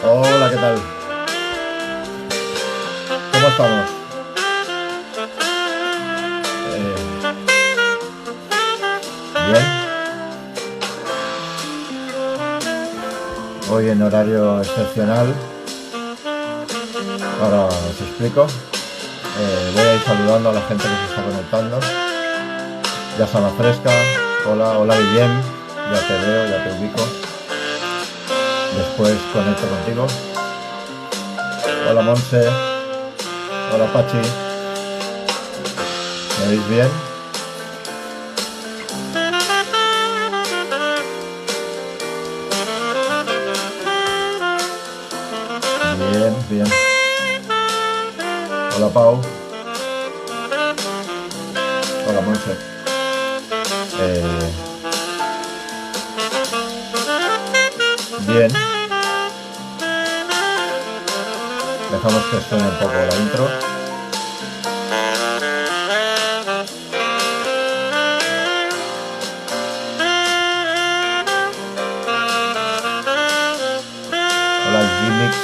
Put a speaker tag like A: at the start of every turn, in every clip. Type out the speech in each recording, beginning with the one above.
A: Hola, ¿qué tal? ¿Cómo estamos? Bien. Hoy en horario excepcional. Ahora os explico. Voy a ir saludando a la gente que se está conectando. Ya Sala Fresca. Hola, hola Guillem. Ya te veo, ya te ubico. Después conecto contigo. Hola Monse. Hola Pachi. ¿Me veis bien? Bien, bien. Hola Pau. Hola Monse. Bien. Dejamos que suene un poco la intro. Hola Gmix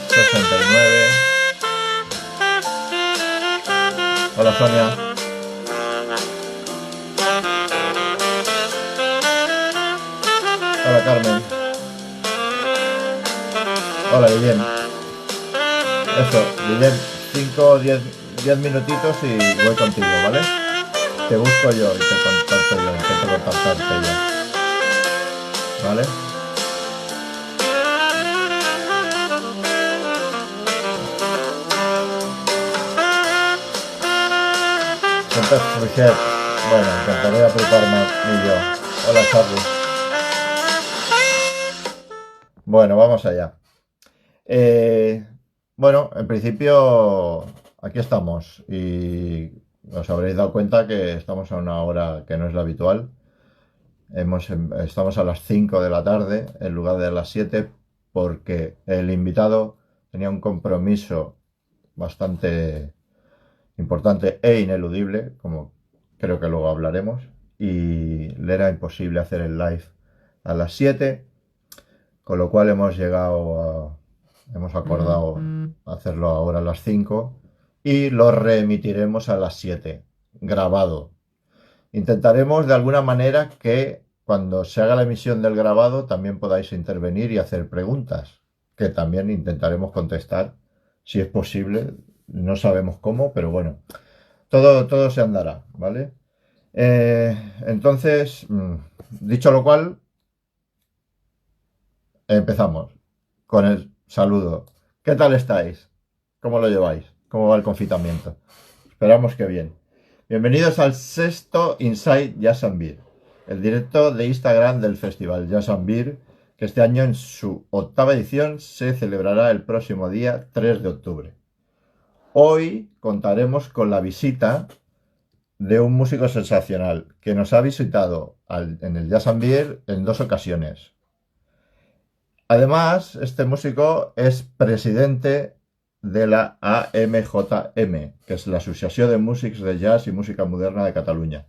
A: 69. Hola Sonia. Hola Carmen. Hola Guillem. Eso, Guillem, 5 o 10 minutitos y voy contigo, ¿vale? Te busco yo y te contacto yo, intento contactarte yo, ¿vale? Entonces, bueno, intentaré apretarme y yo. Hola Charlie. Bueno, vamos allá. Bueno, en principio aquí estamos y os habréis dado cuenta que estamos a una hora que no es la habitual. Estamos a las 5 de la tarde en lugar de las 7 porque el invitado tenía un compromiso bastante importante e ineludible, como creo que luego hablaremos, y le era imposible hacer el live a las 7, con lo cual hemos acordado hacerlo ahora a las 5 y lo reemitiremos a las 7, grabado. Intentaremos de alguna manera que cuando se haga la emisión del grabado también podáis intervenir y hacer preguntas, que también intentaremos contestar si es posible. No sabemos cómo, pero bueno, todo se andará, ¿vale? Entonces, dicho lo cual, empezamos con el saludo. ¿Qué tal estáis? ¿Cómo lo lleváis? ¿Cómo va el confinamiento? Esperamos que bien. Bienvenidos al sexto Inside Jazz and Beer, el directo de Instagram del Festival Jazz and Beer, que este año en su 8ª edición se celebrará el próximo día 3 de octubre. Hoy contaremos con la visita de un músico sensacional que nos ha visitado en el Jazz and Beer en 2 ocasiones. Además, este músico es presidente de la AMJM, que es la Asociació de Músics de Jazz y Música Moderna de Cataluña.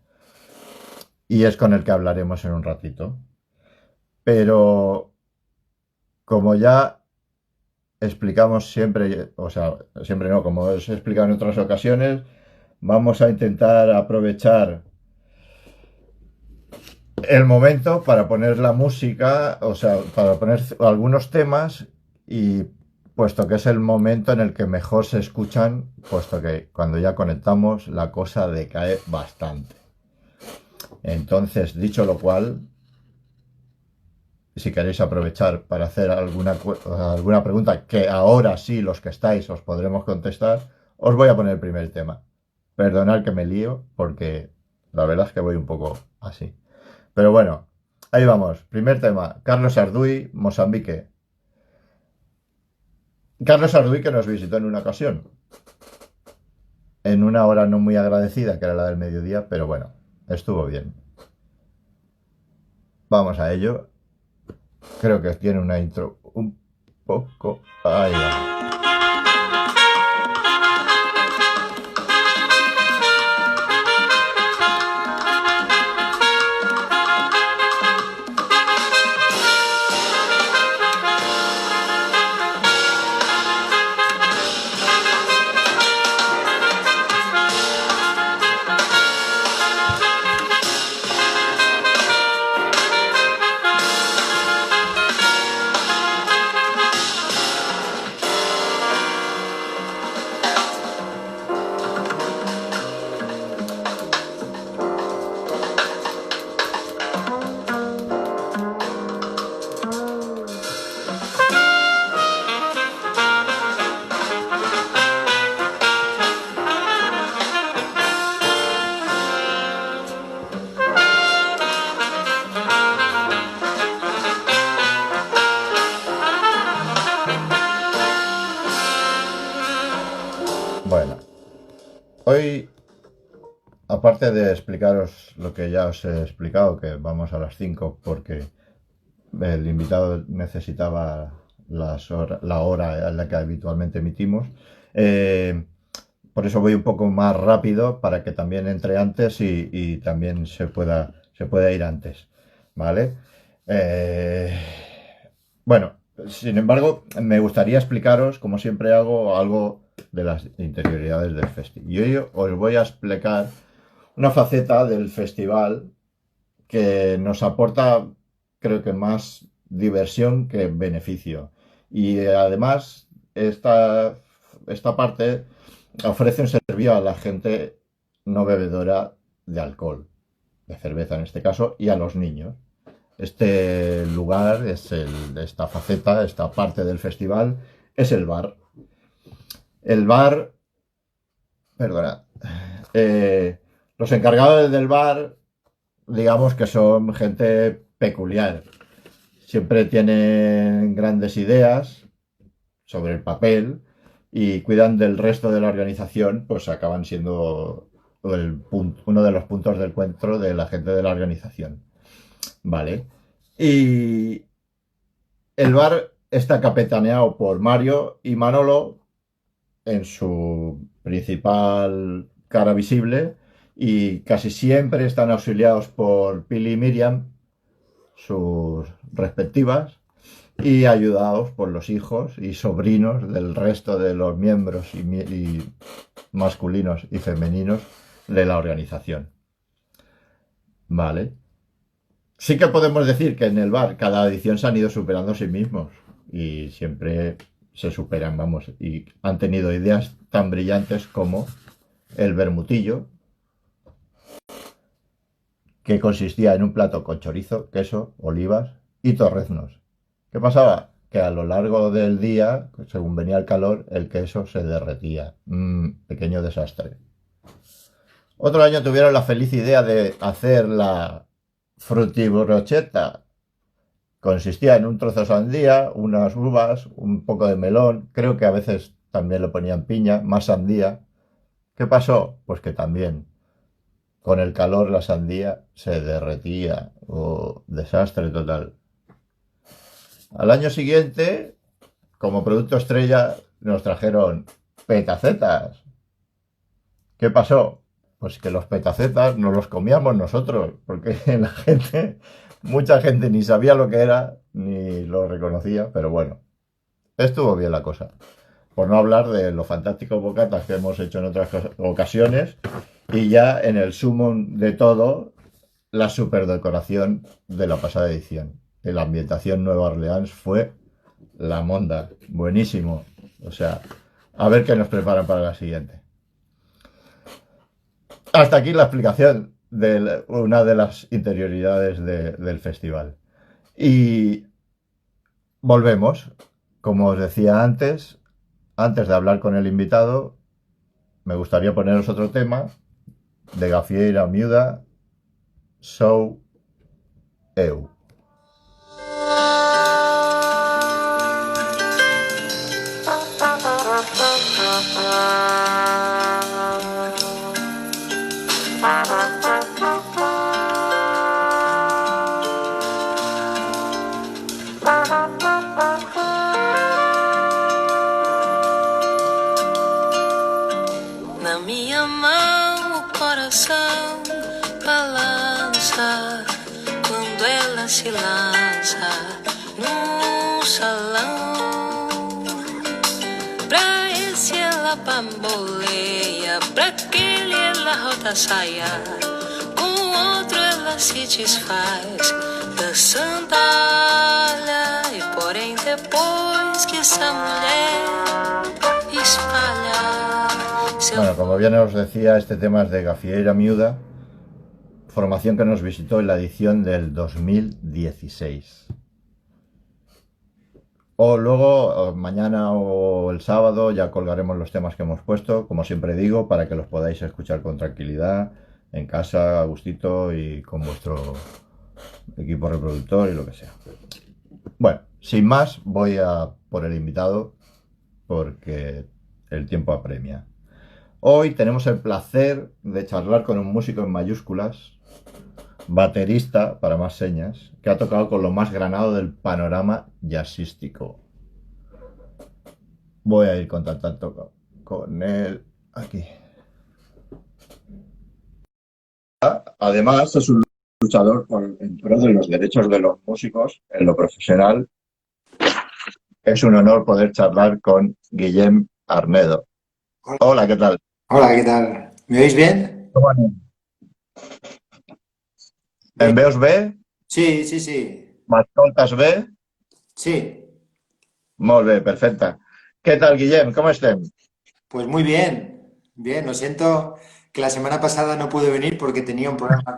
A: Y es con el que hablaremos en un ratito. Pero, como ya explicamos siempre, o sea, siempre no, como os he explicado en otras ocasiones, vamos a intentar aprovechar el momento para poner la música, o sea, para poner algunos temas, y puesto que es el momento en el que mejor se escuchan, puesto que cuando ya conectamos la cosa decae bastante. Entonces, dicho lo cual, si queréis aprovechar para hacer alguna pregunta, que ahora sí los que estáis os podremos contestar, os voy a poner el primer tema. Perdonad que me lío, porque la verdad es que voy un poco así. Pero bueno, ahí vamos. Primer tema, Carlos Arduy, Mozambique. Carlos Arduy que nos visitó en una ocasión, en una hora no muy agradecida, que era la del mediodía, pero bueno, estuvo bien. Vamos a ello. Creo que tiene una intro un poco... Ahí va. Bueno, hoy, aparte de explicaros lo que ya os he explicado, que vamos a las 5 porque el invitado necesitaba la hora en la que habitualmente emitimos, por eso voy un poco más rápido para que también entre antes y también se pueda ir antes, ¿vale? Eh, bueno, sin embargo, me gustaría explicaros, como siempre hago, algo de las interioridades del festival. Y hoy os voy a explicar una faceta del festival que nos aporta, creo que más diversión que beneficio. Y además, esta parte ofrece un servicio a la gente no bebedora de alcohol, de cerveza en este caso, y a los niños. Este lugar esta faceta, esta parte del festival, es el bar. El bar, perdona, los encargados del bar, digamos que son gente peculiar. Siempre tienen grandes ideas sobre el papel y cuidan del resto de la organización, pues acaban siendo uno de los puntos del encuentro de la gente de la organización. Vale. Y el bar está capitaneado por Mario y Manolo en su principal cara visible y casi siempre están auxiliados por Pili y Miriam, sus respectivas, y ayudados por los hijos y sobrinos del resto de los miembros y masculinos y femeninos de la organización. Vale. Sí que podemos decir que en el bar cada edición se han ido superando a sí mismos y siempre se superan, vamos, y han tenido ideas tan brillantes como el vermutillo, que consistía en un plato con chorizo, queso, olivas y torreznos. ¿Qué pasaba? Que a lo largo del día, según venía el calor, el queso se derretía. Pequeño desastre. Otro año tuvieron la feliz idea de hacer la frutibrocheta. Consistía en un trozo de sandía, unas uvas, un poco de melón, creo que a veces también le ponían piña, más sandía. ¿Qué pasó? Pues que también con el calor la sandía se derretía. Desastre total. Al año siguiente, como producto estrella, nos trajeron petacetas. ¿Qué pasó? Pues que los petacetas nos los comíamos nosotros, porque mucha gente ni sabía lo que era, ni lo reconocía, pero bueno, estuvo bien la cosa. Por no hablar de los fantásticos bocatas que hemos hecho en otras ocasiones, y ya en el sumum de todo, la superdecoración de la pasada edición. La ambientación Nueva Orleans fue la monda, buenísimo. O sea, a ver qué nos preparan para la siguiente. Hasta aquí la explicación de una de las interioridades del festival. Y volvemos. Como os decía antes de hablar con el invitado, me gustaría poneros otro tema de Gafieira Miúda, Sou Eu.
B: Na minha mão o coração balança quando ela se lança num salão. Pra esse ela bamboleia, pra aquele ela rota a saia, com outro ela se desfaz da sandália. E porém depois que essa mulher espalha.
A: Bueno, como bien os decía, este tema es de Gafieira Miúda, formación que nos visitó en la edición del 2016. O luego, mañana o el sábado, ya colgaremos los temas que hemos puesto, como siempre digo, para que los podáis escuchar con tranquilidad, en casa, a gustito y con vuestro equipo reproductor y lo que sea. Bueno, sin más, voy a por el invitado, porque el tiempo apremia. Hoy tenemos el placer de charlar con un músico en mayúsculas, baterista, para más señas, que ha tocado con lo más granado del panorama jazzístico. Voy a ir contactando con él aquí. Además, es un luchador en pro de los derechos de los músicos en lo profesional. Es un honor poder charlar con Guillem Arnedo. Hola, ¿qué tal?
C: Hola, ¿qué tal? ¿Me oís bien?
A: Em veus bé?
C: Sí, sí, sí.
A: M'escoltes bé?
C: Sí,
A: Molt bé, perfecte. Què tal, Guillem? Com estem?
C: pues muy bien. Bien, lo siento que la semana pasada no pude venir porque tenía un problema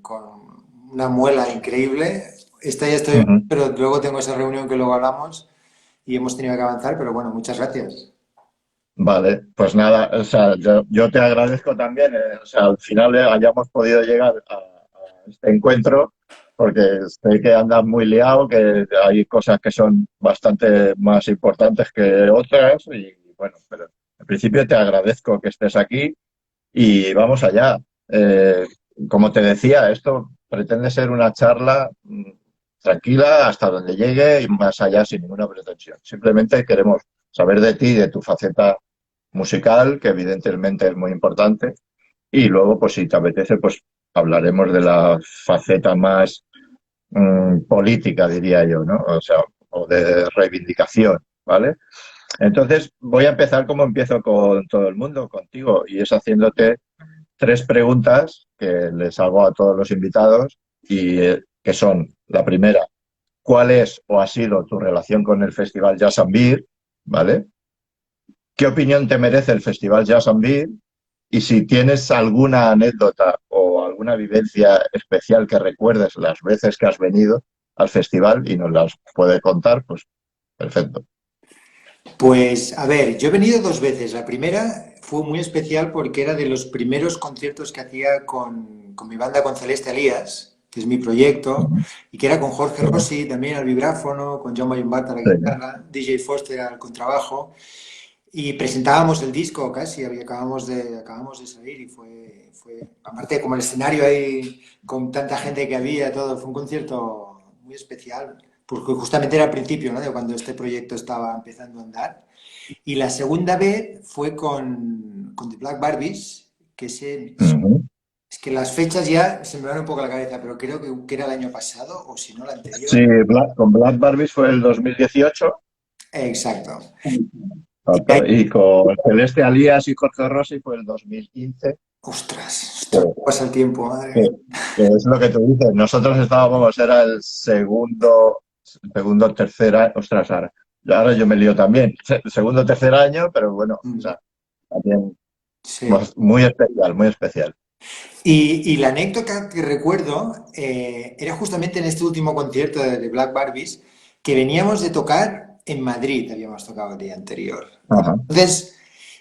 C: con una muela increíble. Esta ya estoy, pero luego tengo esa reunión que luego hablamos y hemos tenido que avanzar, pero bueno, muchas gracias.
A: Vale, pues nada, o sea, yo te agradezco también, o sea, al final hayamos podido llegar a este encuentro, porque sé que andas muy liado, que hay cosas que son bastante más importantes que otras, y bueno, pero en principio te agradezco que estés aquí y vamos allá. Como te decía, esto pretende ser una charla tranquila hasta donde llegue y más allá sin ninguna pretensión. Simplemente queremos saber de ti, de tu faceta musical, que evidentemente es muy importante, y luego, pues si te apetece, pues hablaremos de la faceta más política, diría yo, ¿no? O sea, o de reivindicación, ¿vale? Entonces, voy a empezar como empiezo con todo el mundo, contigo, y es haciéndote 3 preguntas que les hago a todos los invitados y que son, la primera, ¿cuál es o ha sido tu relación con el Festival Jazz and Beer? ¿Vale? ¿Qué opinión te merece el Festival Jazz and Beer? Y si tienes alguna anécdota o alguna vivencia especial que recuerdes las veces que has venido al festival y nos las puedes contar, pues perfecto.
C: Pues a ver, yo he venido 2 veces. La primera fue muy especial porque era de los primeros conciertos que hacía con mi banda, con Celeste Alías, que es mi proyecto, y que era con Jorge Rossi también al vibráfono, con Jaume Llombart a la guitarra, DJ Foster al contrabajo, y presentábamos el disco casi, acabamos de salir y fue, aparte como el escenario ahí con tanta gente que había, todo, fue un concierto muy especial, porque justamente era al principio, ¿no?, de cuando este proyecto estaba empezando a andar. Y la segunda vez fue con The Black Barbies, que es que las fechas ya se me van un poco a la cabeza, pero creo que era el año pasado, o si no, el anterior.
A: Sí, con Black Barbies fue el 2018.
C: Exacto.
A: Y con Celeste Alías y Jorge Rossi fue el 2015.
C: Ostras, pasa el tiempo, madre.
A: Que es lo que tú dices. Nosotros estábamos, era el segundo, tercer año. Ostras, ahora yo me lío también. Segundo, tercer año, pero bueno, o sea, también
C: sí.
A: Muy especial, muy especial.
C: Y la anécdota que recuerdo era justamente en este último concierto de Black Barbies, que veníamos de tocar en Madrid, habíamos tocado el día anterior.
A: Ajá.
C: Entonces,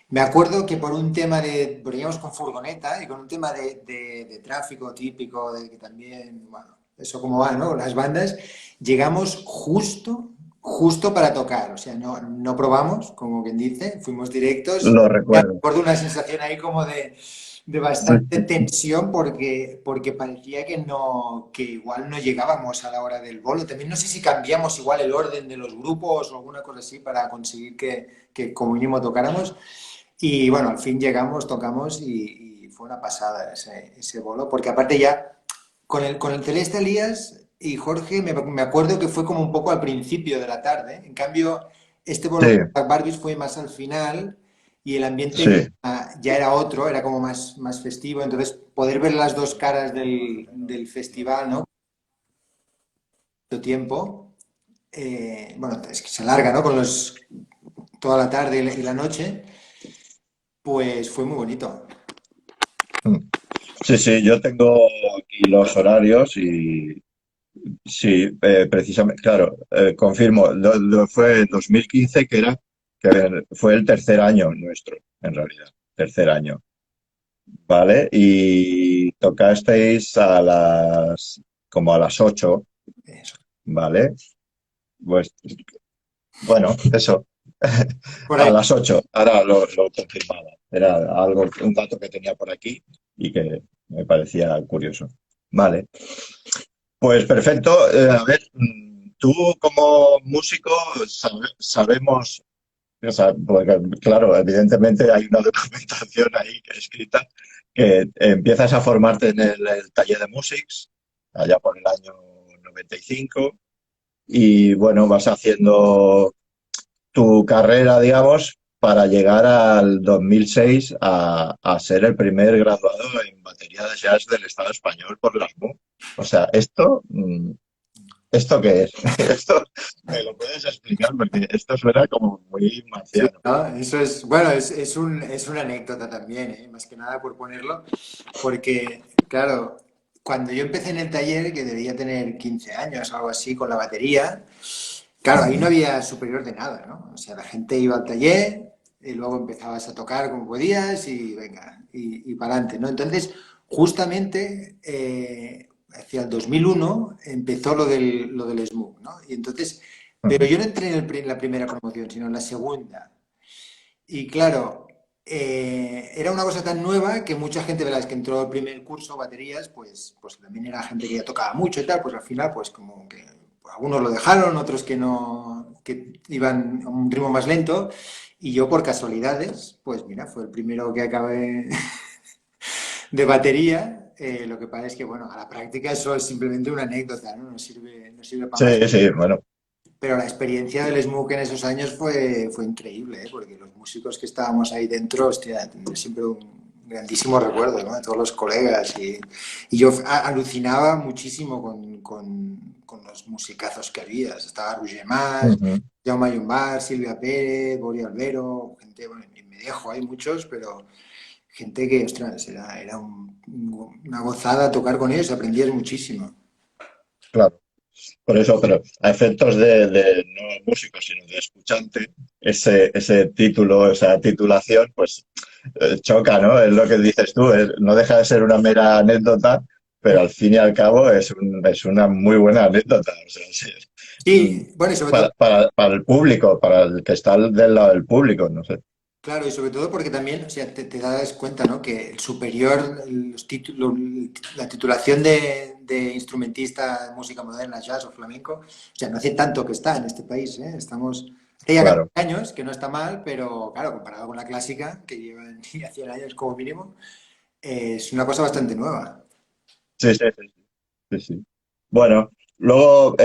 C: me acuerdo que por un tema de, veníamos con furgoneta y con un tema de tráfico típico, de que también, bueno, eso como va, ¿no? Las bandas, llegamos justo para tocar, o sea, no probamos, como quien dice, fuimos directos.
A: Lo
C: Me
A: recuerdo.
C: acuerdo una sensación ahí como de
A: Sí,
C: bastante
A: sí, sí.
C: tensión porque parecía que no, que igual no llegábamos a la hora del bolo. También no sé si cambiamos igual el orden de los grupos o alguna cosa así para conseguir que como mínimo tocáramos. Y bueno, al fin llegamos, tocamos y fue una pasada ese bolo, porque aparte ya con el Celeste Elías y Jorge me acuerdo que fue como un poco al principio de la tarde. En cambio, este bolo
A: Sí,
C: con Black Barbies fue más al final y el ambiente
A: sí.
C: ya era otro, era como más festivo. Entonces, poder ver las dos caras del festival, ¿no? Mucho tiempo. Bueno, es que se alarga, ¿no? Toda la tarde y la noche, pues fue muy bonito.
A: Mm. Sí, sí, yo tengo aquí los horarios y sí, precisamente, claro, confirmo, fue en 2015 que fue el tercer año nuestro, en realidad, tercer año, ¿vale? Y tocasteis como a las 8,
C: Eso.
A: ¿vale? Pues, bueno, eso,
C: Por
A: a
C: ahí.
A: las 8. Ahora lo confirmaba. Era un dato que tenía por aquí y que me parecía curioso. Vale. Pues perfecto. A ver, tú como músico sabemos, o sea, porque, claro, evidentemente hay una documentación ahí escrita que empiezas a formarte en el taller de Musics allá por el año 95 y bueno, vas haciendo tu carrera, digamos, para llegar al 2006 a ser el primer graduado en batería de jazz del Estado español por la SMU. O sea, ¿esto qué es? ¿Esto me lo puedes explicar? Porque esto suena como muy
C: Sí,
A: marciano.
C: ¿no? Eso es, bueno, es una anécdota también, ¿eh? Más que nada por ponerlo, porque, claro, cuando yo empecé en el taller, que debía tener 15 años o algo así, con la batería, claro, ahí no
A: Ujú,
C: había superior de nada, ¿no? O sea, la gente iba al taller y luego empezabas a tocar como podías y venga, y para adelante, ¿no? Entonces, justamente, hacia el 2001 empezó lo del SMUC, ¿no? Y entonces, pero
A: ujú,
C: yo no entré en la primera promoción, sino en la segunda. Y claro, era una cosa tan nueva que mucha gente de las que entró al primer curso, baterías, pues también era gente que ya tocaba mucho y tal, pues al final, pues como que algunos lo dejaron, otros que no, que iban a un ritmo más lento, y yo por casualidades, pues mira, fue el primero que acabé de batería. Lo que pasa es que, bueno, a la práctica eso es simplemente una anécdota, ¿no? No sirve para más.
A: sí, sí, bueno,
C: Pero la experiencia del Smook en esos años fue increíble, ¿eh? Porque los músicos que estábamos ahí dentro, hostia, tendré siempre un grandísimo recuerdo, ¿no? De todos los colegas. Y yo alucinaba muchísimo con los musicazos que había. Estaba Roger Mas,
A: ujú,
C: Jaume Llombart, Silvia Pérez, Bori Albero, gente, bueno, en Medejo hay muchos, pero gente que, ostras, era una gozada tocar con ellos, aprendías muchísimo.
A: claro. Por eso, pero a efectos de no músico, sino de escuchante, ese título, esa titulación, pues choca, ¿no? Es lo que dices tú, no deja de ser una mera anécdota, pero al fin y al cabo es una muy buena anécdota. O sea, sí, mm,
C: Sí, bueno, y sobre todo
A: para el público, para el que está del lado del público, no sé.
C: claro, y sobre todo porque también, o sea, te das cuenta, ¿no? Que el superior, la titulación de instrumentista de música moderna, jazz o flamenco, o sea, no hace tanto que está en este país, ¿eh? Hace ya 14
A: Claro.
C: años, que no está mal, pero claro, comparado con la clásica, que llevan ya 100 años como mínimo, es una cosa bastante nueva.
A: Sí, sí, sí, sí, sí. Bueno, luego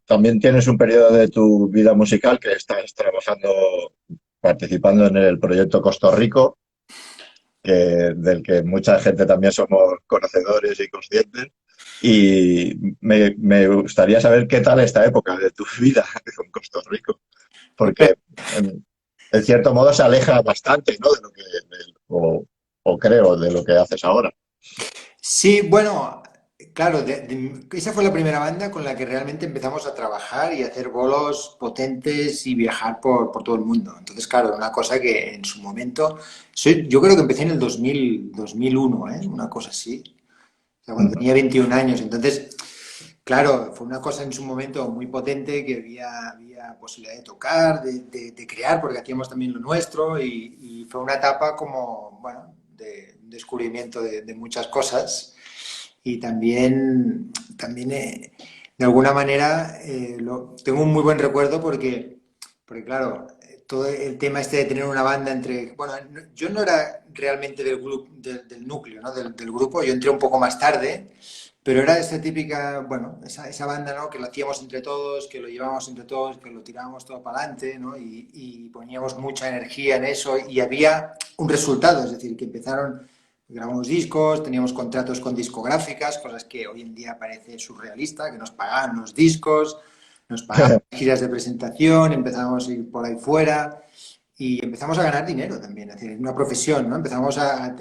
A: también tienes un periodo de tu vida musical que estás trabajando, participando en el proyecto Costa Rico, del que mucha gente también somos conocedores y conscientes. Y me gustaría saber qué tal esta época de tu vida con Costa Rico, porque en cierto modo se aleja bastante, ¿no? O creo, de lo que haces ahora.
C: Sí, bueno. claro, esa fue la primera banda con la que realmente empezamos a trabajar y a hacer bolos potentes y viajar por todo el mundo. Entonces, claro, era una cosa que en su momento, yo creo que empecé en el 2001, ¿eh? Una cosa así, o sea, cuando
A: Ujú.
C: tenía 21 años. Entonces, claro, fue una cosa en su momento muy potente, que había posibilidad de tocar, de crear, porque hacíamos también lo nuestro y fue una etapa como, bueno, de un descubrimiento de muchas cosas y también de alguna manera tengo un muy buen recuerdo porque claro, todo el tema este de tener una banda entre, bueno, yo no era realmente del grupo, del núcleo, ¿no? Del grupo, yo entré un poco más tarde, pero era esa típica, bueno, esa banda, ¿no? Que lo hacíamos entre todos, que lo llevábamos entre todos, que lo tirábamos todo para adelante, ¿no? Y poníamos mucha energía en eso y había un resultado, es decir, que empezaron, grabamos discos, teníamos contratos con discográficas, cosas que hoy en día parece surrealista, que nos pagaban los discos, nos pagaban giras de presentación, empezamos a ir por ahí fuera y empezamos a ganar dinero también, es decir, una profesión, ¿no? Empezamos a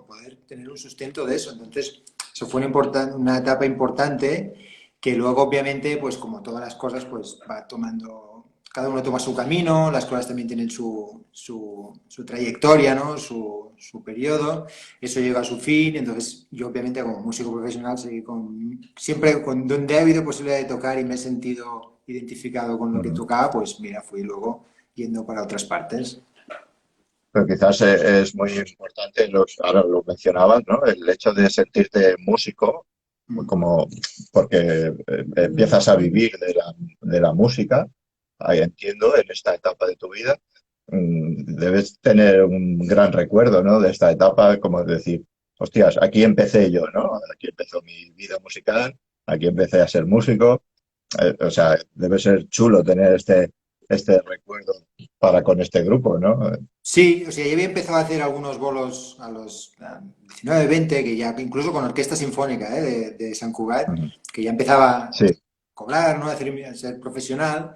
C: poder tener un sustento de eso. Entonces, eso fue una etapa importante que luego, obviamente, pues como todas las cosas, pues va tomando, cada uno toma su camino, las cosas también tienen su trayectoria, ¿no? Su periodo, eso llega a su fin, entonces yo obviamente como músico profesional seguí siempre donde ha habido posibilidad de tocar y me he sentido identificado con lo que
A: Ujú.
C: tocaba, pues mira, fui luego yendo para otras partes.
A: Pero quizás es muy importante, ahora lo mencionabas, ¿no? El hecho de sentirte músico,
C: Mm.
A: como porque empiezas a vivir de la música, ahí entiendo, en esta etapa de tu vida, debes tener un gran recuerdo, ¿no? De esta etapa, como decir, hostias, aquí empecé yo, ¿no? Aquí empezó mi vida musical, aquí empecé a ser músico. O sea, debe ser chulo tener este recuerdo para con este grupo, ¿no?
C: Sí, o sea, yo había empezado a hacer algunos bolos a los 19, 20, que ya, incluso con orquesta sinfónica, de Sant Cugat,
A: Ujú.
C: que ya empezaba a
A: Sí,
C: cobrar, ¿no? A ser profesional,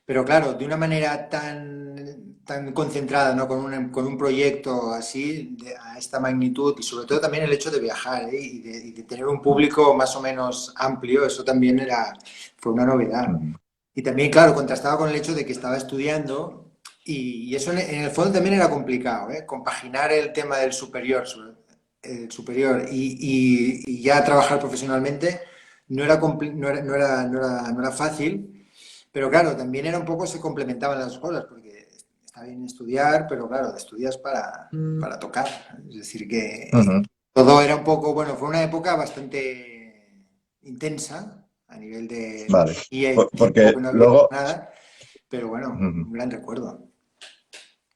C: pero claro, de una manera tan concentrada, ¿no? Con un proyecto así, a esta magnitud, y sobre todo también el hecho de viajar, ¿eh? Y de tener un público más o menos amplio, eso también fue una novedad.
A: ujú,
C: Y también, claro, contrastaba con el hecho de que estaba estudiando y eso en el fondo también era complicado, ¿eh? Compaginar el tema del superior, el superior y ya trabajar profesionalmente no era fácil, pero claro, también era un poco, se complementaban las cosas, porque está bien estudiar, pero claro, estudias para tocar. Es decir, que
A: ujú.
C: todo era un poco, bueno, fue una época bastante intensa a nivel de
A: Vale.
C: y el tiempo
A: Porque
C: que no había
A: luego,
C: nada, pero bueno,
A: ujú,
C: un gran recuerdo.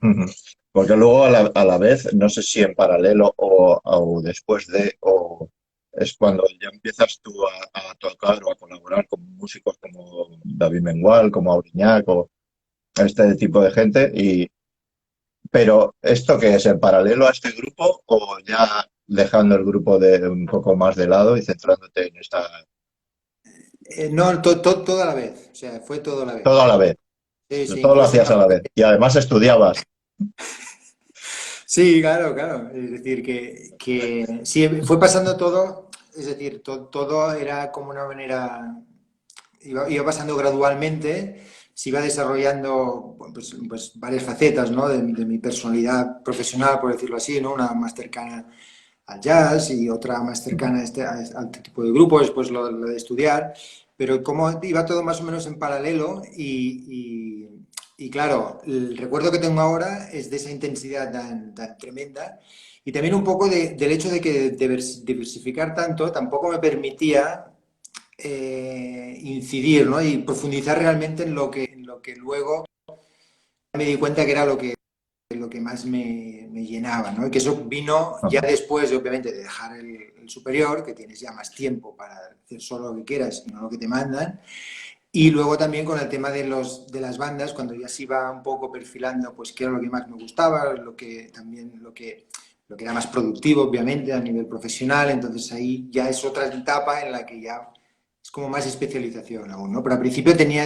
A: ujú. Porque luego a la vez, no sé si en paralelo o después de, o es cuando ya empiezas tú a tocar o a colaborar con músicos como David Mengual, como Auriñac o este tipo de gente. Pero ¿esto qué es? ¿En paralelo a este grupo o ya dejando el grupo de un poco más de lado y centrándote en esta...
C: No, todo a la vez, o sea, fue todo a la vez.
A: Todo a la vez,
C: Sí, sí,
A: todo lo
C: incluso en
A: hacías
C: la
A: a la vez. Y además estudiabas.
C: Sí, claro, claro. Es decir, que sí, fue pasando todo, es decir, todo era como una manera, iba pasando gradualmente, se iba desarrollando pues varias facetas, ¿no? De mi personalidad profesional, por decirlo así, ¿no? Una más cercana al jazz y otra más cercana a este tipo de grupo, después lo de estudiar, pero como iba todo más o menos en paralelo y claro, el recuerdo que tengo ahora es de esa intensidad tan tremenda y también un poco del hecho de que diversificar tanto tampoco me permitía incidir, ¿no? Y profundizar realmente en lo que luego me di cuenta que era lo que más me llenaba, ¿no? Y que eso vino ya
A: Ajá.
C: después, obviamente, de dejar el superior, que tienes ya más tiempo para hacer solo lo que quieras y no lo que te mandan. Y luego también con el tema de las bandas, cuando ya se iba un poco perfilando, pues qué era lo que más me gustaba, lo que era más productivo, obviamente, a nivel profesional. Entonces ahí ya es otra etapa en la que ya es como más especialización aún, ¿no? Pero al principio yo tenía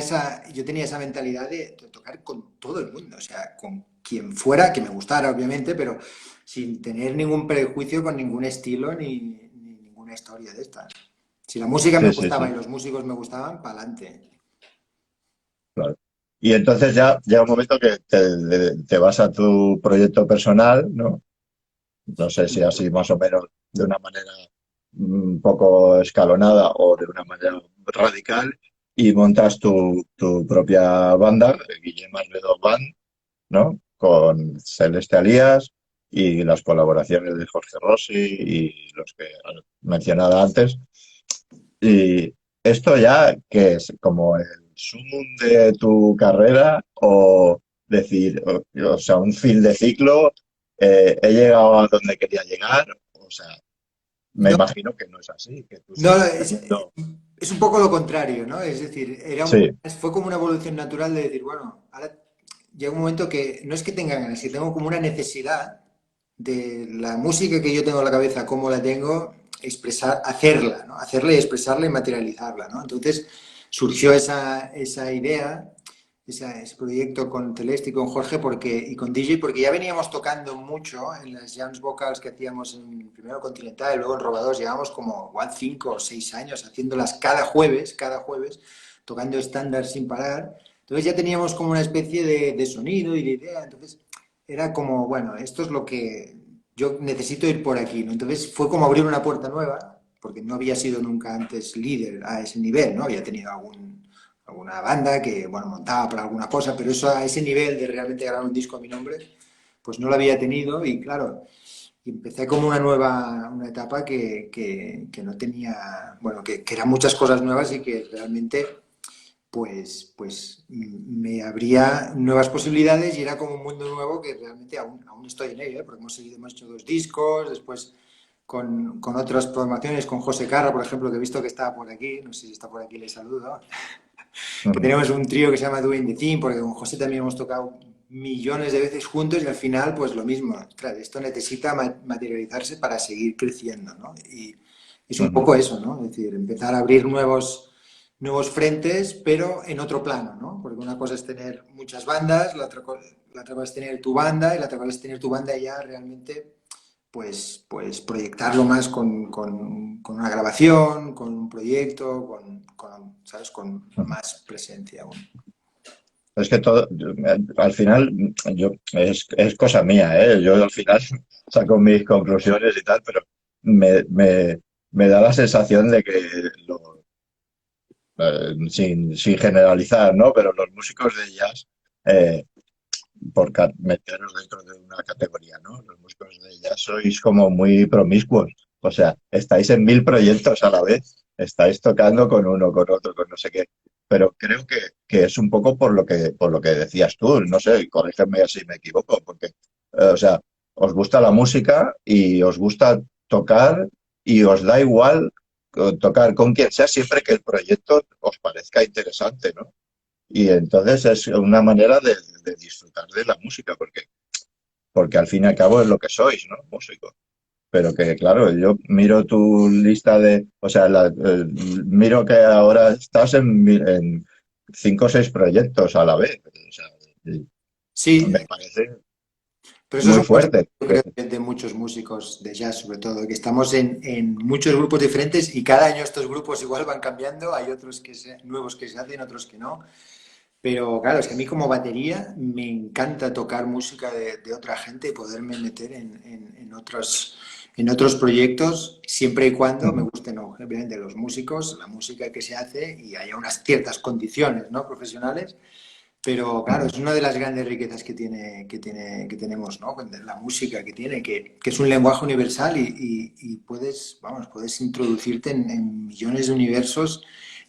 C: esa mentalidad de tocar con todo el mundo, o sea, con quien fuera, que me gustara, obviamente, pero sin tener ningún prejuicio con ningún estilo ni ninguna historia de estas. Si la música me
A: Sí, sí,
C: gustaba y
A: sí,
C: los músicos me gustaban, para adelante.
A: claro. Y entonces ya llega un momento que te vas a tu proyecto personal, ¿no? No sé si así más o menos de una manera un poco escalonada o de una manera radical y montas tu propia banda, Guillem Albedo Band, ¿no? Con Celeste Alías y las colaboraciones de Jorge Rossi y los que han mencionado antes. Y esto ya, ¿qué es? ¿Como el sumum de tu carrera o decir, o sea, un fin de ciclo, he llegado a donde quería llegar? O sea, me
C: No,
A: imagino que no es así, que tú
C: no,
A: sigues teniendo...
C: es un poco lo contrario, ¿no? Es decir,
A: Sí,
C: fue como una evolución natural de decir, bueno, ahora llega un momento que no es que tenga ganas, que tengo como una necesidad de la música que yo tengo en la cabeza, cómo la tengo, expresar, hacerla, ¿no? Hacerla y expresarla y materializarla, ¿no? Entonces surgió esa idea, ese proyecto con Celeste y con Jorge y con DJ, porque ya veníamos tocando mucho en las jams vocals que hacíamos en primero Continental y luego en Robados, llevamos como igual 5 o 6 años haciéndolas cada jueves, tocando estándar sin parar. Entonces ya teníamos como una especie de sonido y de idea, entonces era como, bueno, esto es lo que yo necesito ir por aquí, ¿no? Entonces fue como abrir una puerta nueva, porque no había sido nunca antes líder a ese nivel, ¿no? Había tenido alguna banda que, bueno, montaba para alguna cosa, pero eso a ese nivel de realmente grabar un disco a mi nombre, pues no lo había tenido y claro, y empecé como una etapa que no tenía, bueno, que eran muchas cosas nuevas y que realmente pues me abría nuevas posibilidades y era como un mundo nuevo que realmente aún estoy en ello, ¿eh? Porque hemos hecho 2 discos, después con otras formaciones, con José Carra, por ejemplo, que he visto que estaba por aquí, no sé si está por aquí, le saludo, que
A: ujú,
C: tenemos un trío que se llama Doing the Thing, porque con José también hemos tocado millones de veces juntos y al final pues lo mismo, ostras, esto necesita materializarse para seguir creciendo, ¿no? Y es un
A: ujú.
C: poco eso, ¿no? Es decir, empezar a abrir nuevos frentes, pero en otro plano, ¿no? Porque una cosa es tener muchas bandas, la otra cosa es tener tu banda y la otra cosa es tener tu banda y ya realmente pues proyectarlo más con una grabación, con un proyecto, ¿sabes? Con más presencia aún.
A: Es que todo, al final, es cosa mía, ¿eh? Yo al final saco mis conclusiones y tal, pero me, me, me da la sensación de que, sin generalizar, ¿no? Pero los músicos de jazz, eh, meteros dentro de una categoría, ¿no? Los músicos de jazz sois como muy promiscuos, o sea, estáis en 1000 proyectos a la vez, estáis tocando con uno, con otro, con no sé qué, pero creo que es un poco por lo que decías tú, no sé, corrígeme si me equivoco, porque, o sea, os gusta la música y os gusta tocar y os da igual tocar con quien sea siempre que el proyecto os parezca interesante, ¿no? Y entonces es una manera de disfrutar de la música, porque al fin y al cabo es lo que sois, ¿no? Músicos. Pero que, claro, yo miro tu lista o sea, miro que ahora estás en 5 o 6 proyectos a la vez. O sea, y
C: Sí,
A: me parece
C: pero eso es
A: muy
C: un concepto,
A: fuerte.
C: yo creo, de muchos músicos de jazz, sobre todo, que estamos en muchos grupos diferentes y cada año estos grupos igual van cambiando, hay otros nuevos que se hacen, otros que no. Pero claro, es que a mí como batería me encanta tocar música de otra gente y poderme meter en otros proyectos, siempre y cuando me
A: Ujú,
C: gusten, obviamente, los músicos, la música que se hace y haya unas ciertas condiciones, ¿no? Profesionales. Pero claro,
A: ujú,
C: es una de las grandes riquezas que tenemos, ¿no? La música que tiene, que es un lenguaje universal y puedes introducirte en millones de universos.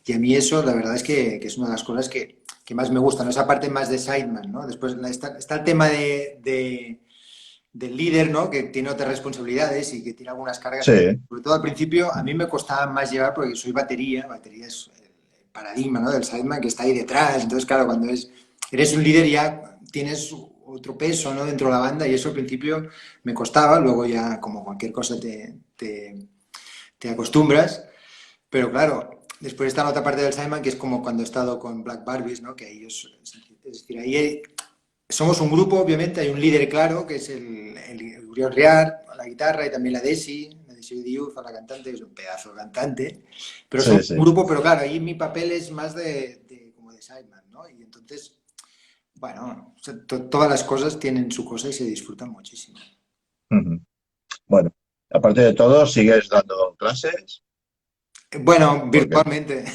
C: Y a mí eso, la verdad es que es una de las cosas que más me gusta, ¿no? Esa parte más de Sideman, ¿no? Después está el tema del líder, ¿no? Que tiene otras responsabilidades y que tiene algunas cargas
A: sí.
C: que, sobre todo al principio, a mí me costaba más llevar porque soy batería es el paradigma, ¿no? Del sideman que está ahí detrás, entonces claro, cuando eres un líder ya tienes otro peso, ¿no? Dentro de la banda y eso al principio me costaba, luego ya como cualquier cosa te acostumbras, pero claro, después está la otra parte del sideman que es como cuando he estado con Black Barbies, ¿no? Que ahí es decir, ahí somos un grupo, obviamente, hay un líder claro, que es el Uriol Riar, la guitarra y también la Desi Xavier Diouf, a la cantante, que es un pedazo de cantante, pero
A: Sí,
C: somos
A: sí.
C: un grupo, pero claro, ahí mi papel es más como de sideman, ¿no? Y entonces, bueno, o sea, todas las cosas tienen su cosa y se disfrutan muchísimo.
A: Ujú. Bueno, aparte de todo, sigues dando clases,
C: Bueno,
A: porque
C: virtualmente.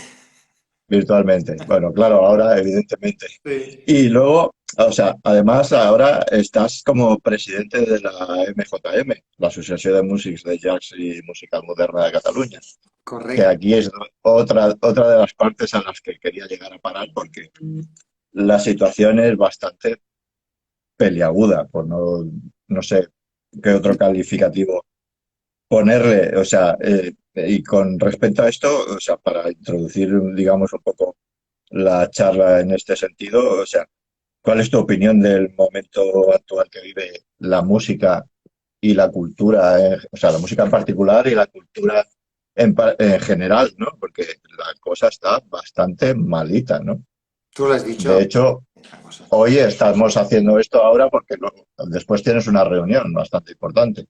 A: virtualmente. Bueno, claro, ahora evidentemente.
C: Sí.
A: Y luego, o sea, además ahora estás como presidente de la MJM, la Asociación de Músics de Jazz y Música Moderna de Cataluña, que
C: Correcto.
A: aquí es otra de las partes a las que quería llegar a parar porque la situación es bastante peliaguda, por no sé qué otro calificativo ponerle, o sea, y con respecto a esto, o sea, para introducir, digamos, un poco la charla en este sentido, o sea, ¿cuál es tu opinión del momento actual que vive la música y la cultura, o sea, la música en particular y la cultura en general, ¿no? Porque la cosa está bastante malita, ¿no?
C: Tú lo has
A: De
C: dicho.
A: hecho,
C: Una cosa.
A: hoy estamos haciendo esto ahora porque después tienes una reunión bastante importante.
C: Sí,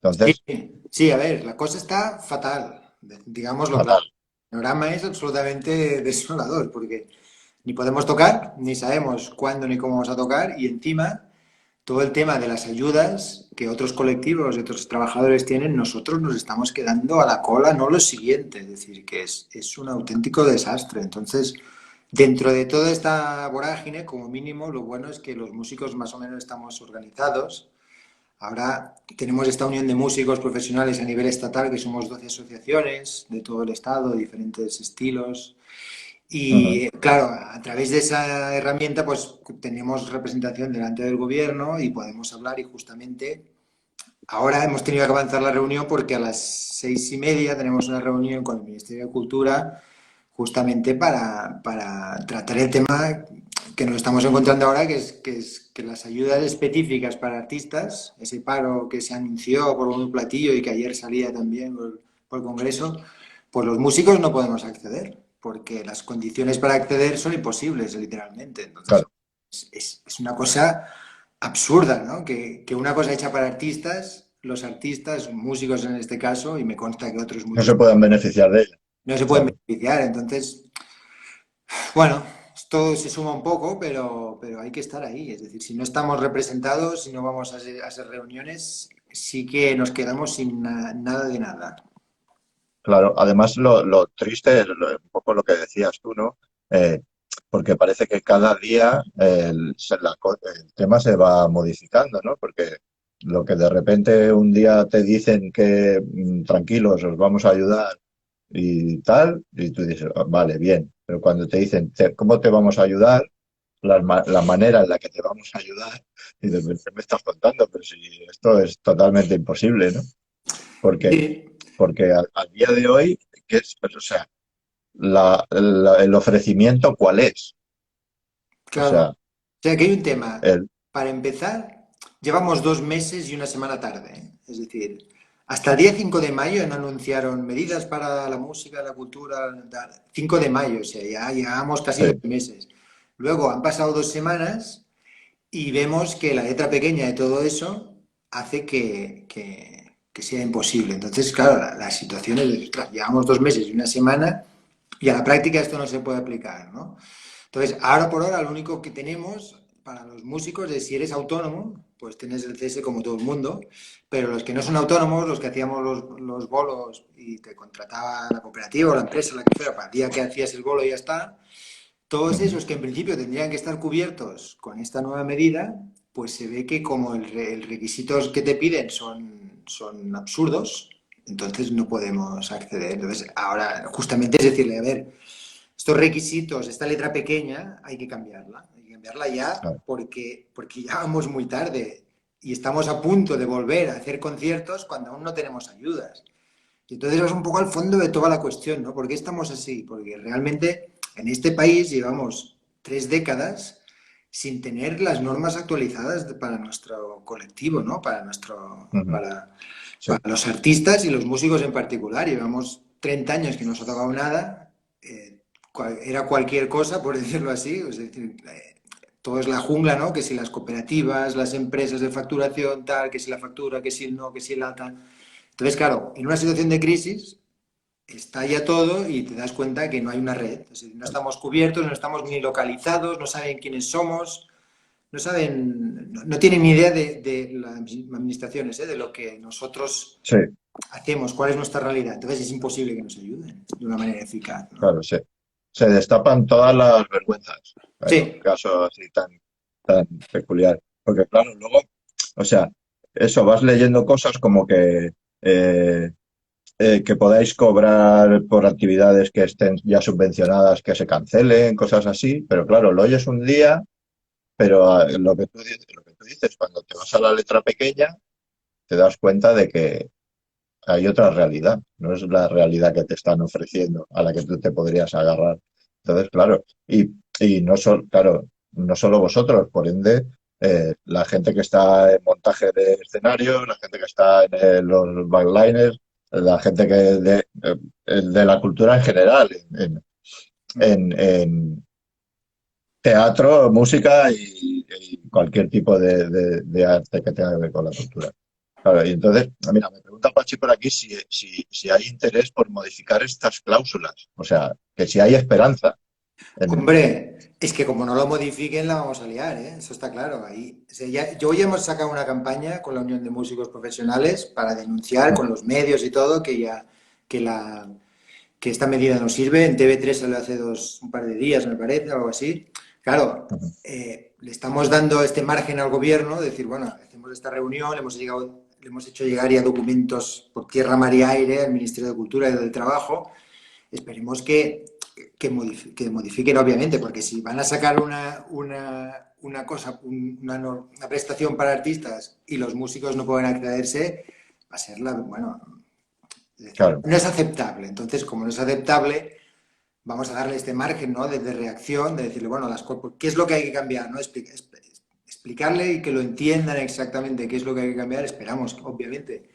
A: Entonces,
C: sí, a ver, la cosa está fatal, digámoslo claro.
A: fatal.
C: El panorama es absolutamente desolador porque ni podemos tocar, ni sabemos cuándo ni cómo vamos a tocar y encima todo el tema de las ayudas que otros colectivos y otros trabajadores tienen, nosotros nos estamos quedando a la cola, no lo siguiente, es decir, que es un auténtico desastre. Entonces, dentro de toda esta vorágine, como mínimo, lo bueno es que los músicos más o menos estamos organizados. Ahora tenemos esta unión de músicos profesionales a nivel estatal, que somos 12 asociaciones de todo el estado, de diferentes estilos.
A: Ujú.
C: Y claro, a través de esa herramienta, pues tenemos representación delante del gobierno y podemos hablar. Y justamente ahora hemos tenido que avanzar la reunión porque a las 6:30 tenemos una reunión con el Ministerio de Cultura justamente para tratar el tema que nos estamos encontrando ahora, que es que las ayudas específicas para artistas, ese paro que se anunció por un platillo y que ayer salía también por el Congreso, pues los músicos no podemos acceder, porque las condiciones para acceder son imposibles, literalmente. Entonces,
A: Claro,
C: es una cosa absurda, ¿no? Que una cosa hecha para artistas, los artistas, músicos en este caso, y me consta que otros
A: no
C: muchos
A: se puedan beneficiar de ella.
C: no se pueden
A: Claro,
C: beneficiar. Entonces, bueno, esto se suma un poco, pero hay que estar ahí. Es decir, si no estamos representados, si no vamos a hacer reuniones, sí que nos quedamos sin nada de nada.
A: claro. Además, lo triste es un poco lo que decías tú, ¿no? Eh, Porque parece que cada día el tema se va modificando, ¿no? Porque lo que de repente un día te dicen que tranquilos, os vamos a ayudar y tal, y tú dices, "Ah, vale, bien, pero cuando te dicen, ¿cómo te vamos a ayudar? La manera en la que te vamos a ayudar, y de repente me estás contando, pero si esto es totalmente imposible, ¿no? Porque,
C: Sí,
A: porque al día de hoy, ¿qué es? Pues, o sea, el ofrecimiento, ¿cuál es? O
C: claro.
A: sea,
C: O sea, que hay un tema.
A: el,
C: Para empezar, llevamos 2 meses y una semana tarde, ¿eh? Es decir, hasta el día 5 de mayo no anunciaron medidas para la música, la cultura, tal. 5 de mayo, o sea, ya llevamos casi dos
A: sí,
C: meses. Luego han pasado 2 semanas y vemos que la letra pequeña de todo eso hace que sea imposible. Entonces, claro, la situación es, ostras, llevamos 2 meses y una semana y a la práctica esto no se puede aplicar, ¿no? Entonces, ahora por ahora lo único que tenemos para los músicos es si eres autónomo, pues tienes el CS como todo el mundo, pero los que no son autónomos, los que hacíamos los bolos y te contrataba la cooperativa o la empresa, la que fuera, para el día que hacías el bolo y ya está, todos
A: ujú,
C: esos que en principio tendrían que estar cubiertos con esta nueva medida, pues se ve que como el requisitos que te piden son absurdos, entonces no podemos acceder. Entonces, ahora justamente es decirle, a ver, estos requisitos, esta letra pequeña, hay que cambiarla ya
A: claro,
C: porque ya vamos muy tarde y estamos a punto de volver a hacer conciertos cuando aún no tenemos ayudas. Y entonces es un poco al fondo de toda la cuestión, ¿no? ¿Por qué estamos así? Porque realmente en este país llevamos 3 décadas sin tener las normas actualizadas para nuestro colectivo, ¿no?
A: ujú, sí,
C: Para los artistas y los músicos en particular. Llevamos 30 años que no se ha tocado nada. Era cualquier cosa, por decirlo así. Es decir, todo es la jungla, ¿no? Que si las cooperativas, las empresas de facturación, tal, que si la factura, que si el no, que si el alta. Entonces, claro, en una situación de crisis estalla todo y te das cuenta que no hay una red. Es decir, no estamos cubiertos, no estamos ni localizados, no saben quiénes somos, no saben, no tienen ni idea de las administraciones, de lo que nosotros
A: Sí,
C: hacemos, cuál es nuestra realidad. Entonces es imposible que nos ayuden de una manera eficaz, ¿no?
A: claro, sí. Se destapan todas las vergüenzas en un
C: Sí,
A: caso así tan peculiar. Porque claro, luego, o sea, eso, vas leyendo cosas como que podáis cobrar por actividades que estén ya subvencionadas, que se cancelen, cosas así, pero claro, lo oyes un día, pero lo que tú dices, cuando te vas a la letra pequeña, te das cuenta de que hay otra realidad, no es la realidad que te están ofreciendo, a la que tú te podrías agarrar. Entonces, claro, y no solo, claro, no solo vosotros, por ende, la gente que está en montaje de escenarios, la gente que está en los backliners, la gente de la cultura en general, en teatro, música y cualquier tipo de arte que tenga que ver con la cultura. Claro, y entonces, mira, me pregunta Pachi por aquí si hay interés por modificar estas cláusulas. O sea, que si hay esperanza. En,
C: hombre, es que como no lo modifiquen la vamos a liar, ¿eh? Eso está claro. Ahí, o sea, yo ya hemos sacado una campaña con la Unión de Músicos Profesionales para denunciar con los medios y todo que la que esta medida no sirve. En TV3 salió hace un par de días, me parece, algo así. Claro, le estamos dando este margen al gobierno, de decir, bueno, hacemos esta reunión, le hemos hecho llegar ya documentos por tierra, mar y aire al Ministerio de Cultura y del Trabajo. Esperemos que modifiquen, obviamente, porque si van a sacar una cosa, una prestación para artistas y los músicos no pueden accederse, va a ser bueno, es decir,
A: claro,
C: no es aceptable. Entonces, como no es aceptable, vamos a darle este margen, ¿no? de reacción, de decirle, bueno, ¿qué es lo que hay que cambiar? ¿No? Explicarle y que lo entiendan exactamente qué es lo que hay que cambiar. Esperamos, obviamente,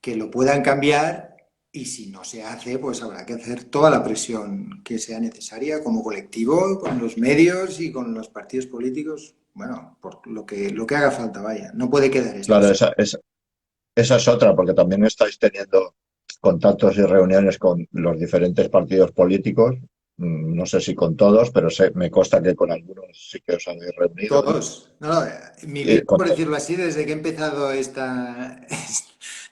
C: que lo puedan cambiar y si no se hace, pues habrá que hacer toda la presión que sea necesaria como colectivo, con los medios y con los partidos políticos. Bueno, por lo que haga falta, vaya. No puede quedar esto
A: claro,
C: así.
A: esa es otra, porque también estáis teniendo contactos y reuniones con los diferentes partidos políticos. No sé si con todos, pero me consta que con algunos sí que os habéis reunido, ¿no?
C: Todos. No, no, mi vida,
A: Con
C: por
A: todos.
C: decirlo así, desde que he empezado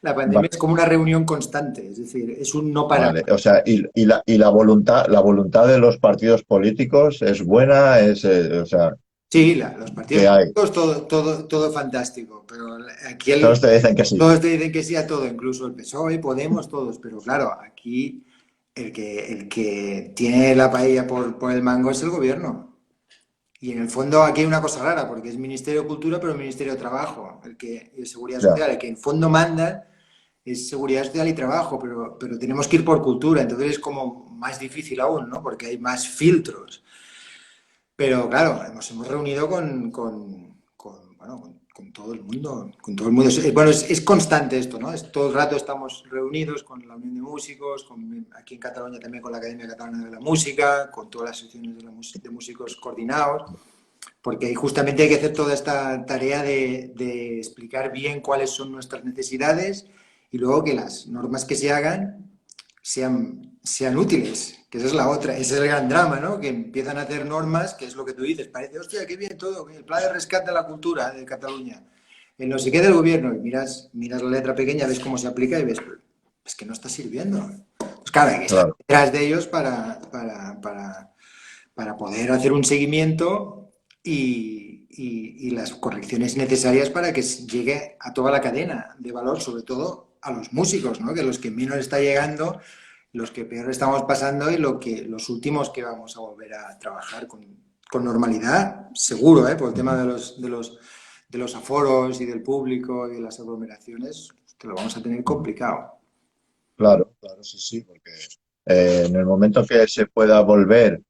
C: la pandemia
A: Va-
C: es como una reunión constante, es decir, es un no parar.
A: Vale, o sea, y la voluntad de los partidos políticos es buena, o sea,
C: Sí, los partidos
A: ¿qué hay?
C: políticos, todo fantástico, pero aquí
A: Todos te dicen que sí.
C: todos te dicen que sí a todo, incluso el PSOE, Podemos, todos, pero claro, aquí el que tiene la paella por el mango es el gobierno. Y en el fondo aquí hay una cosa rara, porque es Ministerio de Cultura, pero Ministerio de Trabajo, y de Seguridad
A: Ya,
C: Social, el que en fondo manda es Seguridad Social y Trabajo, pero tenemos que ir por cultura, entonces es como más difícil aún, ¿no? Porque hay más filtros. Pero claro, nos hemos reunido bueno, con todo el mundo, con todo el mundo. Bueno, es constante esto, ¿no? Todo el rato estamos reunidos con la Unión de Músicos, aquí en Cataluña también con la Academia Catalana de la Música, con todas las secciones de músicos coordinados, porque ahí justamente hay que hacer toda esta tarea de explicar bien cuáles son nuestras necesidades y luego que las normas que se hagan sean útiles, que esa es la otra, ese es el gran drama, ¿no? Que empiezan a hacer normas, que es lo que tú dices, parece, hostia, qué bien todo, el plan de rescate de la cultura de Cataluña, el no sé qué del gobierno, y miras la letra pequeña, ves cómo se aplica y ves, es que no está sirviendo. Pues claro, hay que estar
A: claro,
C: detrás de ellos para poder hacer un seguimiento y las correcciones necesarias para que llegue a toda la cadena de valor, sobre todo a los músicos, ¿no? Que los que menos está llegando, los que peor estamos pasando y los últimos que vamos a volver a trabajar con normalidad, seguro, ¿eh? Por el tema de los aforos y del público y de las aglomeraciones, que lo vamos a tener complicado.
A: claro, sí, sí, porque en el momento que se pueda volver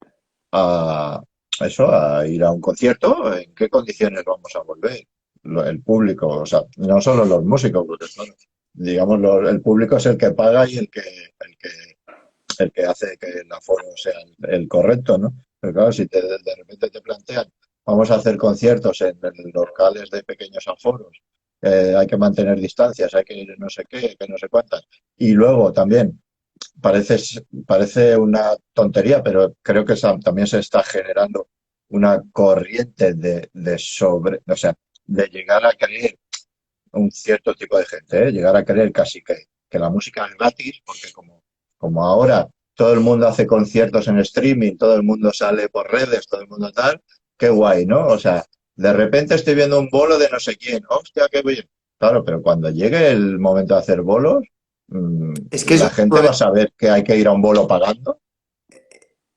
A: a a ir a un concierto, ¿en qué condiciones vamos a volver? El público, o sea, no solo los músicos, porque claro, digamos, el público es el que paga y el que hace que el aforo sea el correcto, ¿no? Pero claro, si de repente te plantean, vamos a hacer conciertos en locales de pequeños aforos hay que mantener distancias, hay que no sé qué, que no sé cuántas. Y luego también, parece, parece una tontería, pero creo que también se está generando una corriente o sea, de llegar a creer un cierto tipo de gente, ¿eh? Llegar a creer casi que la música es gratis, porque como ahora todo el mundo hace conciertos en streaming, todo el mundo sale por redes, todo el mundo tal, qué guay, ¿no? O sea, de repente estoy viendo un bolo de no sé quién, hostia, qué bien. Claro, pero cuando llegue el momento de hacer bolos,
C: Es que eso
A: la
C: es un
A: gente va a
C: problema.
A: saber que hay que ir a un bolo pagando.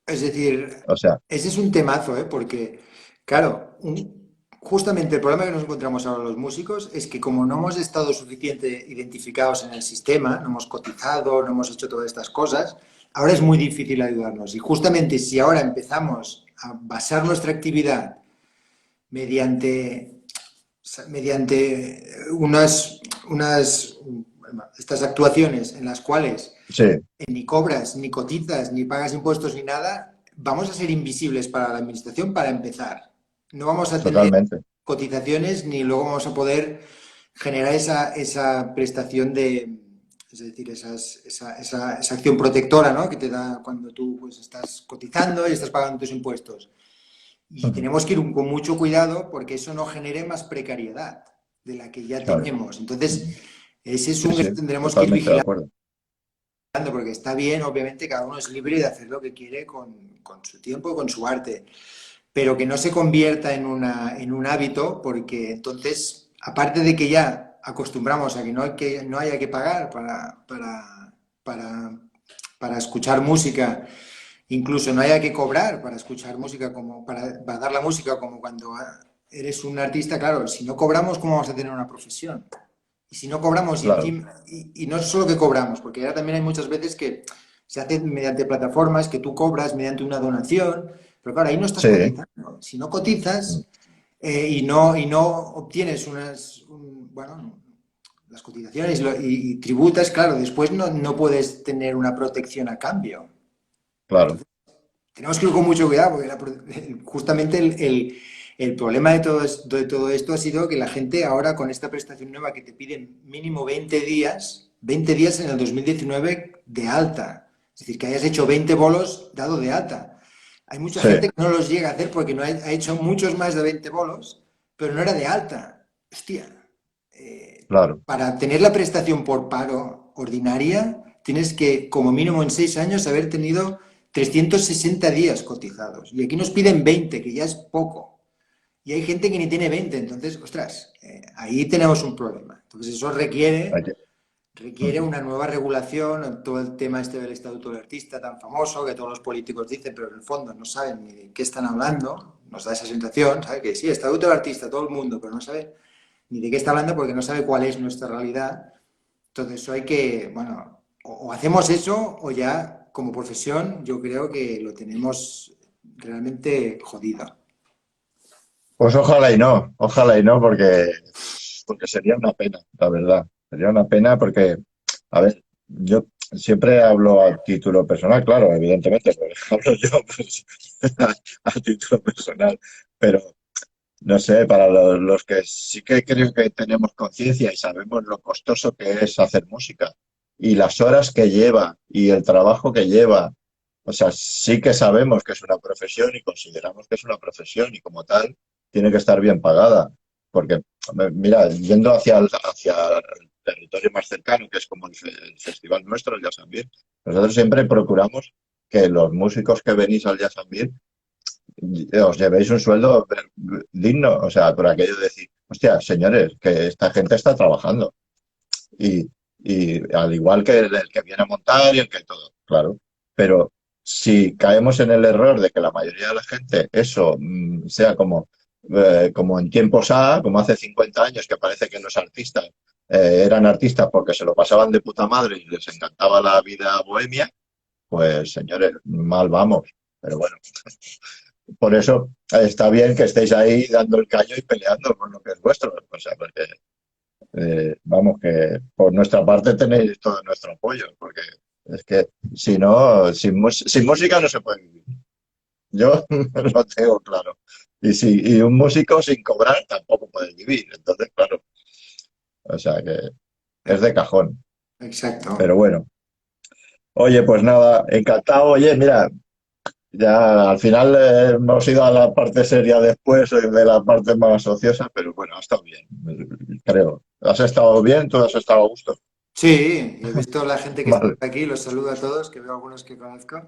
C: Es decir,
A: O sea,
C: ese es un temazo, ¿eh? Porque, claro, justamente el problema que nos encontramos ahora los músicos es que como no hemos estado suficiente identificados en el sistema, no hemos cotizado, no hemos hecho todas estas cosas, ahora es muy difícil ayudarnos. Y justamente si ahora empezamos a basar nuestra actividad mediante, mediante estas actuaciones en las cuales
A: sí,
C: ni cobras, ni cotizas, ni pagas impuestos, ni nada, vamos a ser invisibles para la administración para empezar. No vamos a tener
A: totalmente.
C: cotizaciones ni luego vamos a poder generar esa prestación de, es decir, esa acción protectora, ¿no? Que te da cuando tú pues, estás cotizando y estás pagando tus impuestos. Y tenemos que ir con mucho cuidado porque eso no genere más precariedad de la que ya
A: Claro.
C: tenemos. Entonces, ese es
A: Sí,
C: un que
A: sí,
C: tendremos que ir
A: totalmente de
C: vigilando
A: acuerdo.
C: porque está bien, obviamente, cada uno es libre de hacer lo que quiere con su tiempo y con su arte, pero que no se convierta en un hábito, porque entonces, aparte de que ya acostumbramos a que no haya que pagar para, para escuchar música, incluso no haya que cobrar para escuchar música, como para dar la música, como cuando eres un artista, claro, si no cobramos, ¿cómo vamos a tener una profesión? Y si no cobramos,
A: Claro.
C: y no es solo que cobramos, porque ahora también hay muchas veces que se hace mediante plataformas que tú cobras mediante una donación, pero claro, ahí no estás
A: Sí.
C: cotizando. Si no cotizas y no obtienes bueno, las cotizaciones y tributas, claro, después no puedes tener una protección a cambio.
A: Claro.
C: Tenemos que ir con mucho cuidado porque justamente el problema de todo esto ha sido que la gente ahora con esta prestación nueva que te piden mínimo 20 días en el 2019 de alta. Es decir, que hayas hecho 20 bolos dado de alta. Hay mucha
A: Sí,
C: gente que no los llega a hacer porque no ha hecho muchos más de 20 bolos, pero no era de alta. Hostia,
A: claro.
C: para tener la prestación por paro ordinaria, tienes que, como mínimo en 6 años, haber tenido 360 días cotizados. Y aquí nos piden 20, que ya es poco. Y hay gente que ni tiene 20, entonces, ostras, ahí tenemos un problema. Entonces eso
A: Hay
C: requiere,
A: que-
C: requiere una nueva regulación, todo el tema este del estatuto del artista tan famoso que todos los políticos dicen, pero en el fondo no saben ni de qué están hablando. Nos da esa sensación, ¿sabe? Que sí, estatuto del artista, todo el mundo, pero no sabe ni de qué está hablando porque no sabe cuál es nuestra realidad. Entonces, eso hay que, bueno, o hacemos eso o ya como profesión yo creo que lo tenemos realmente jodido.
A: Pues ojalá y no, porque sería una pena, la verdad. Sería una pena porque, a ver, yo siempre hablo a título personal, claro, evidentemente, pues, hablo yo pues, a título personal, pero no sé, para los que sí que creo que tenemos conciencia y sabemos lo costoso que es hacer música y las horas que lleva y el trabajo que lleva, o sea, sí que sabemos que es una profesión y consideramos que es una profesión y como tal tiene que estar bien pagada. Porque, mira, yendo hacia el territorio más cercano, que es como el festival nuestro, el Jazz and Beat, nosotros siempre procuramos que los músicos que venís al Jazz and Beat os llevéis un sueldo digno, o sea, por aquello de decir, hostia, señores, que esta gente está trabajando. Y, y al igual que el que viene a montar y el que todo, claro. Pero si caemos en el error de que la mayoría de la gente eso sea como en tiempos A, como hace 50 años, que parece que los artistas eran artistas porque se lo pasaban de puta madre y les encantaba la vida bohemia, pues señores, mal vamos. Pero bueno, por eso está bien que estéis ahí dando el caño y peleando por lo que es vuestro. O sea, porque, vamos, que por nuestra parte tenéis todo nuestro apoyo, porque es que si no, sin música no se puede vivir. Yo lo tengo claro. Y un músico sin cobrar tampoco puede vivir. Entonces, claro, O sea que es de cajón.
C: Exacto.
A: Pero bueno, oye, pues nada, encantado. Oye, mira, ya al final hemos ido a la parte seria después de la parte más ociosa, pero bueno, ha estado bien, creo. ¿Has estado bien? ¿Tú has estado a gusto?
C: Sí, he visto la gente que está
A: Vale,
C: aquí, los saludo a todos, que veo algunos que conozco.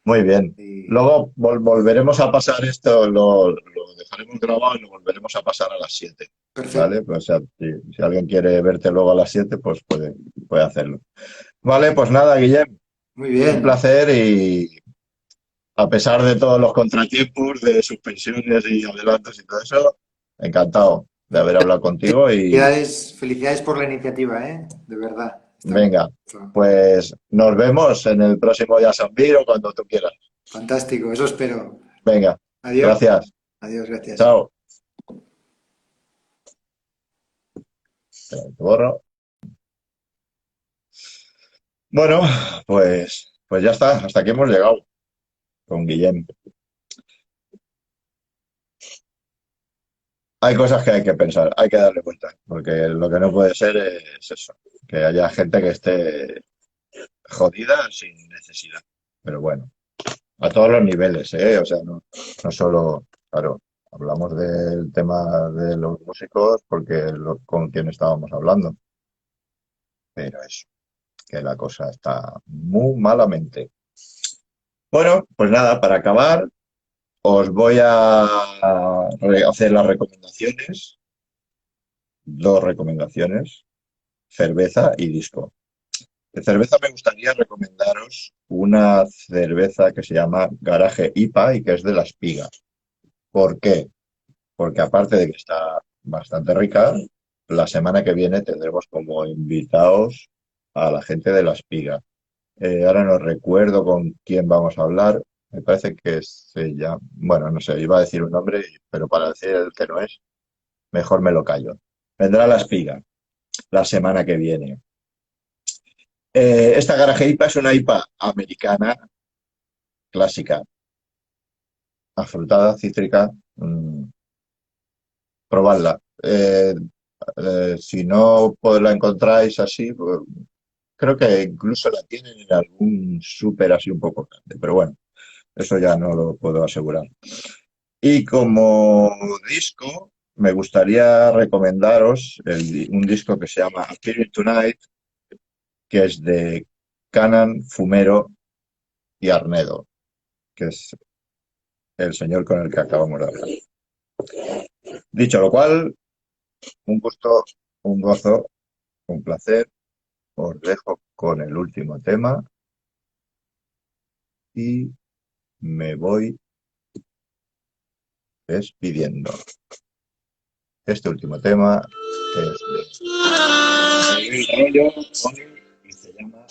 A: muy bien.
C: Y
A: Luego volveremos a pasar esto, lo dejaremos grabado y lo volveremos a pasar a las 7,
C: perfecto,
A: ¿vale? Pues, o sea, si alguien quiere verte luego a las 7, pues puede hacerlo. Vale, pues nada, Guillem,
C: muy
A: un
C: bien.
A: placer y a pesar de todos los contratiempos, de suspensiones y adelantos y todo eso, encantado de haber hablado contigo y
C: Felicidades, felicidades por la iniciativa, ¿eh? De verdad. Está muy
A: venga,
C: bien.
A: pues nos vemos en el próximo Yasambil o cuando tú quieras.
C: Fantástico, eso espero.
A: Venga,
C: Adiós,
A: gracias,
C: adiós, gracias.
A: chao. Te borro. Bueno, pues ya está, hasta aquí hemos llegado con Guillem. Hay cosas que hay que pensar, hay que darle cuenta, porque lo que no puede ser es eso, que haya gente que esté jodida sin necesidad. Pero bueno, a todos los niveles, ¿eh? O sea, no solo, claro, hablamos del tema de los músicos porque con quien estábamos hablando, pero eso, que la cosa está muy malamente. Bueno, pues nada, para acabar, os voy a hacer las recomendaciones, dos recomendaciones, cerveza y disco. De cerveza me gustaría recomendaros una cerveza que se llama Garaje IPA y que es de La Espiga. ¿Por qué? Porque aparte de que está bastante rica, la semana que viene tendremos como invitados a la gente de La Espiga. Ahora no recuerdo con quién vamos a hablar. Me parece que se llama, bueno, no sé, iba a decir un nombre, pero para decir el que no es, mejor me lo callo. Vendrá La Espiga la semana que viene. Esta Garaje IPA es una IPA americana clásica, afrutada, cítrica. Probadla. Si no pues, la encontráis así, pues, creo que incluso la tienen en algún súper así un poco grande, pero bueno, eso ya no lo puedo asegurar. Y como disco, me gustaría recomendaros un disco que se llama Appearing Tonight, que es de Canan, Fumero y Arnedo, que es el señor con el que acabamos de hablar. Dicho lo cual, un gusto, un gozo, un placer. Os dejo con el último tema y me voy despidiendo. Este último tema es de El Rollo y se llama